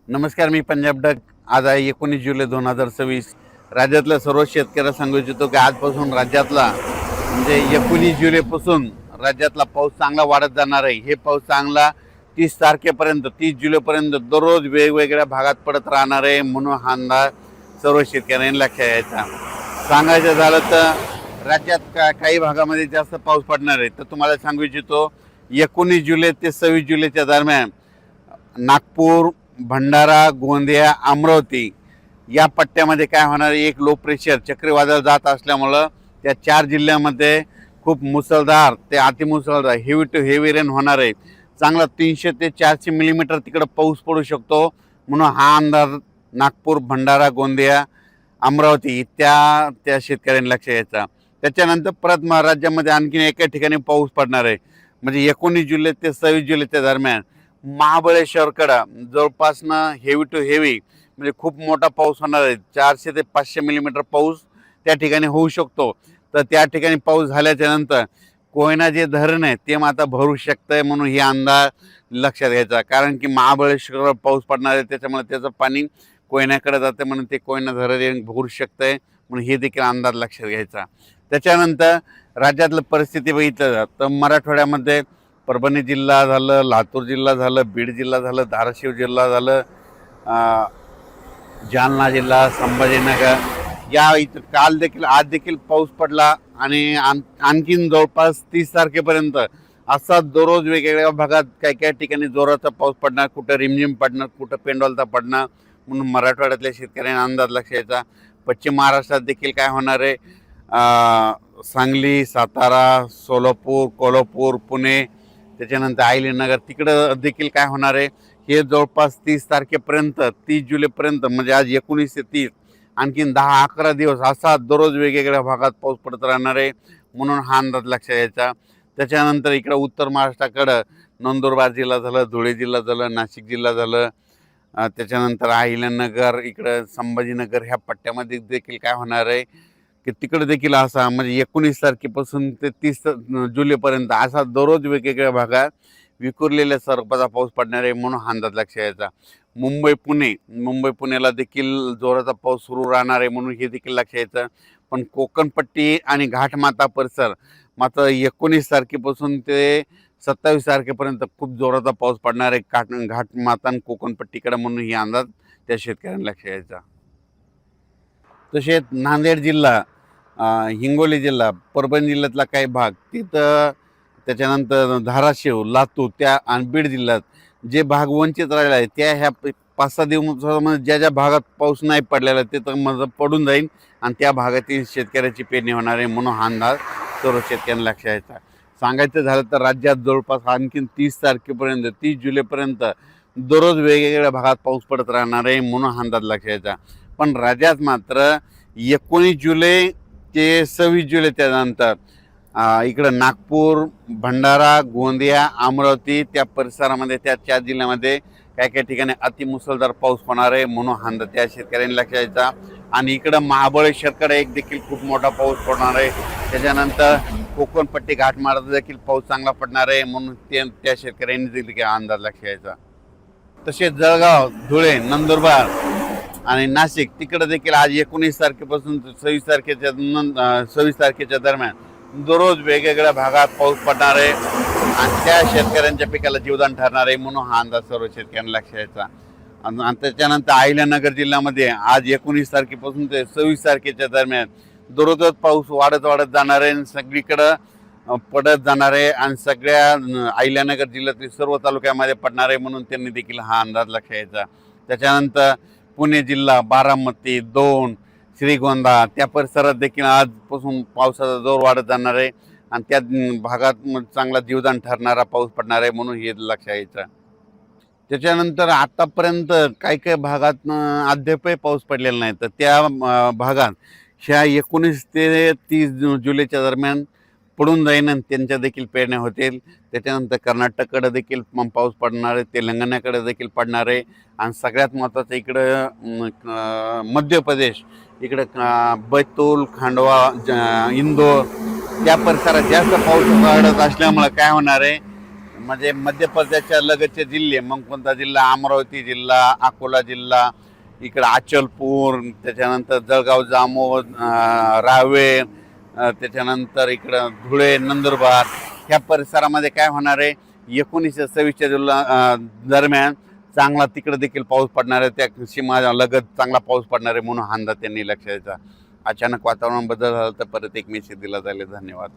नमस्कार, मी पंजाब डक. आज आहे 19 जुलै 2026. राज्यातल्या सर्व शेतकऱ्यांना सांगू इच्छितो की आजपासून राज्यातला म्हणजे 19 जुलैपासून राज्यातला पाऊस चांगला वाढत जाणार आहे. हे पाऊस चांगला 30 तारखेपर्यंत 30 जुलैपर्यंत दररोज वेगवेगळ्या भागात पडत राहणार आहे, म्हणून हा अंदाज सर्व शेतकऱ्यांनी लक्षात घ्यायचा. सांगायचं झालं तर राज्यात काही भागामध्ये जास्त पाऊस पडणार आहे. तर तुम्हाला सांगू इच्छितो 19 जुलै ते 26 जुलैच्या दरम्यान नागपूर, भंडारा, गोंदिया, अमरावती या पट्ट्यामध्ये काय होणार आहे, एक लो प्रेशर चक्रीवादळ जात असल्यामुळं त्या 4 जिल्ह्यामध्ये खूप मुसळधार ते अतिमुसळधार हेवी टू हेवी रेन होणार आहे. चांगला 300 ते 400 मिलीमीटर तिकडं पाऊस पडू शकतो, म्हणून हा अंदाज नागपूर, भंडारा, गोंदिया, अमरावती त्या शेतकऱ्यांनी लक्ष द्यायचा. त्याच्यानंतर परत राज्यामध्ये आणखीन एका ठिकाणी पाऊस पडणार आहे, म्हणजे 19 जुलै ते 26 जुलैच्या दरम्यान महाबळेश्वरकडं जवळपासनं हेवी टू हेवी म्हणजे खूप मोठा पाऊस होणार आहे. 400 ते 500 मिलीमीटर पाऊस त्या ठिकाणी होऊ शकतो. तर त्या ठिकाणी पाऊस झाल्याच्या नंतर कोयना जे धरण आहे ते मात्र भरू शकतं आहे, म्हणून ही अंदाज लक्षात घ्यायचा. कारण की महाबळेश्वरवर पाऊस पडणार आहे, त्याच्यामुळे त्याचं पाणी कोयन्याकडे जातं, म्हणून ते कोयना धरण भरू शकतं आहे, म्हणून हे देखील अंदाज लक्षात घ्यायचा. त्याच्यानंतर राज्यातलं परिस्थिती बघितलं तर मराठवाड्यामध्ये परभणी जिल्हा झालं, लातूर जिल्हा झालं, बीड जिल्हा झालं, धाराशिव जिल्हा झालं, जालना जिल्हा, संभाजीनगर या इथं काल देखील आज देखील पाऊस पडला आणि आणखीन जवळपास 30 तारखेपर्यंत असा दररोज वेगवेगळ्या भागात काही ठिकाणी जोराचा पाऊस पडणार, कुठं रिमझिम पडणार, कुठं पेंडॉलचा पडणार, म्हणून मराठवाड्यातल्या शेतकऱ्यांना अंदाज लक्षात यायचा. पश्चिम महाराष्ट्रात देखील काय होणार आहे, सांगली, सातारा, सोलापूर, कोल्हापूर, पुणे, त्याच्यानंतर अहिल्यानगर तिकडं देखील काय होणार आहे, हे जवळपास 30 तारखेपर्यंत 30 जुलैपर्यंत म्हणजे आज 19 ते 30 आणखीन 10-11 दिवस असा दररोज वेगवेगळ्या भागात पाऊस पडत राहणार आहे, म्हणून हा अंदाज लक्षात यायचा. त्याच्यानंतर इकडं उत्तर महाराष्ट्राकडं नंदुरबार जिल्हा झालं, धुळे जिल्हा झालं, नाशिक जिल्हा झालं, त्याच्यानंतर अहिल्यानगर, इकडं संभाजीनगर ह्या पट्ट्यामध्ये देखील काय होणार आहे की तिकडे देखील असा म्हणजे 19 तारखेपासून ते 30 जुलैपर्यंत असा दररोज वेगवेगळ्या भागात विखुरलेल्या स्वरूपाचा पाऊस पडणार आहे, म्हणून हा अंदाज लक्षात यायचा. मुंबई पुण्याला देखील जोराचा पाऊस सुरू राहणार आहे, म्हणून हे देखील लक्षात यायचं. पण कोकणपट्टी आणि घाटमाता परिसर मात्र 19 तारखेपासून ते 27 तारखेपर्यंत खूप जोराचा पाऊस पडणार आहे घाटमाता आणि कोकणपट्टीकडे, म्हणून ही अंदाज त्या शेतकऱ्यांना लक्षात यायचा. तसेच नांदेड जिल्हा, हिंगोली जिल्हा, परभणी जिल्ह्यातला काही भाग तिथं, त्याच्यानंतर धाराशिव, लातूर त्या आणि बीड जिल्ह्यात जे भाग वंचित राहिला आहे त्या ह्या 5-6 दिवसामध्ये ज्या भागात पाऊस नाही पडलेला आहे तिथं मग पडून जाईल आणि त्या भागातील शेतकऱ्याची पेरणी होणार आहे, म्हणून हा अंदाज सर्व शेतकऱ्यांना लक्षात यायचा. सांगायचं झालं तर राज्यात जवळपास आणखीन 30 तारखेपर्यंत 30 जुलैपर्यंत दररोज वेगवेगळ्या भागात पाऊस पडत राहणार आहे, म्हणून हा अंदाज लक्षात यायचा. पण राज्यात मात्र 19 जुलै ते 26 जुलै त्यानंतर इकडं नागपूर, भंडारा, गोंदिया, अमरावती त्या परिसरामध्ये त्या 4 जिल्ह्यामध्ये काही ठिकाणी अतिमुसळधार पाऊस होणार आहे, म्हणून हा अंदाज त्या शेतकऱ्यांनी लक्षात यायचा. आणि इकडं महाबळेश्वरकडे एक देखील खूप मोठा पाऊस पडणार आहे. त्याच्यानंतर कोकणपट्टी घाटमाळाचा देखील पाऊस चांगला पडणार आहे, म्हणून त्या शेतकऱ्यांनी देखील अंदाज लक्षात यायचा. तसेच जळगाव, धुळे, नंदुरबार आणि नाशिक तिकडे देखील आज 19 तारखेपासून 26 तारखेच्या दरम्यान दररोज वेगवेगळ्या भागात पाऊस पडणार आहे आणि त्या शेतकऱ्यांच्या पिकाला जीवदान ठरणार आहे, म्हणून हा अंदाज सर्व शेतकऱ्यांना लक्षात यायचा. आणि त्याच्यानंतर अहिल्यानगर जिल्ह्यामध्ये आज 19 तारखेपासून ते 26 तारखेच्या दरम्यान दररोजच पाऊस वाढत जाणार आहे, सगळीकडं पडत जाणार आहे आणि सगळ्या अहिल्यानगर जिल्ह्यातील सर्व तालुक्यामध्ये पडणार आहे, म्हणून त्यांनी देखील हा अंदाज लक्षात यायचा. त्याच्यानंतर पुणे जिल्हा, बारामती, दौंड, श्रीगोंदा त्या परिसरात देखील आजपासून पावसाचा जोर वाढत जाणार आहे आणि त्या भागात चांगला जीवदान ठरणारा पाऊस पडणार आहे, म्हणून हे लक्षात यायचं. त्याच्यानंतर आतापर्यंत काही भागात अद्यापही पाऊस पडलेला नाही, तर त्या भागात ह्या 19 ते 30 जुलैच्या दरम्यान पडून जाईन आणि त्यांच्या देखील पेरण्या होतील. त्याच्यानंतर कर्नाटककडे देखील पाऊस पडणार आहे, तेलंगणाकडे देखील पडणार आहे आणि सगळ्यात महत्त्वाचं इकडं मध्य प्रदेश, इकडं बैतूल, खांडवा, इंदोर त्या परिसरात जास्त पाऊस पडत असल्यामुळं काय होणार आहे, म्हणजे मध्य प्रदेशच्या लगतचे जिल्हे मग कोणता जिल्हा, अमरावती जिल्हा, अकोला जिल्हा, इकडं अचलपूर, त्याच्यानंतर जळगाव जामोद, रावेर, त्याच्यानंतर इकडं धुळे, नंदुरबार ह्या परिसरामध्ये काय होणार आहे 1926च्या दरम्यान चांगला तिकडे देखील पाऊस पडणार आहे, त्या सीमा लगत चांगला पाऊस पडणार आहे म्हणून हा अंदाज त्यांनी लक्षात द्यायचा. अचानक वातावरण बदल झाला तर परत एक मेसेज दिला जाईल. धन्यवाद.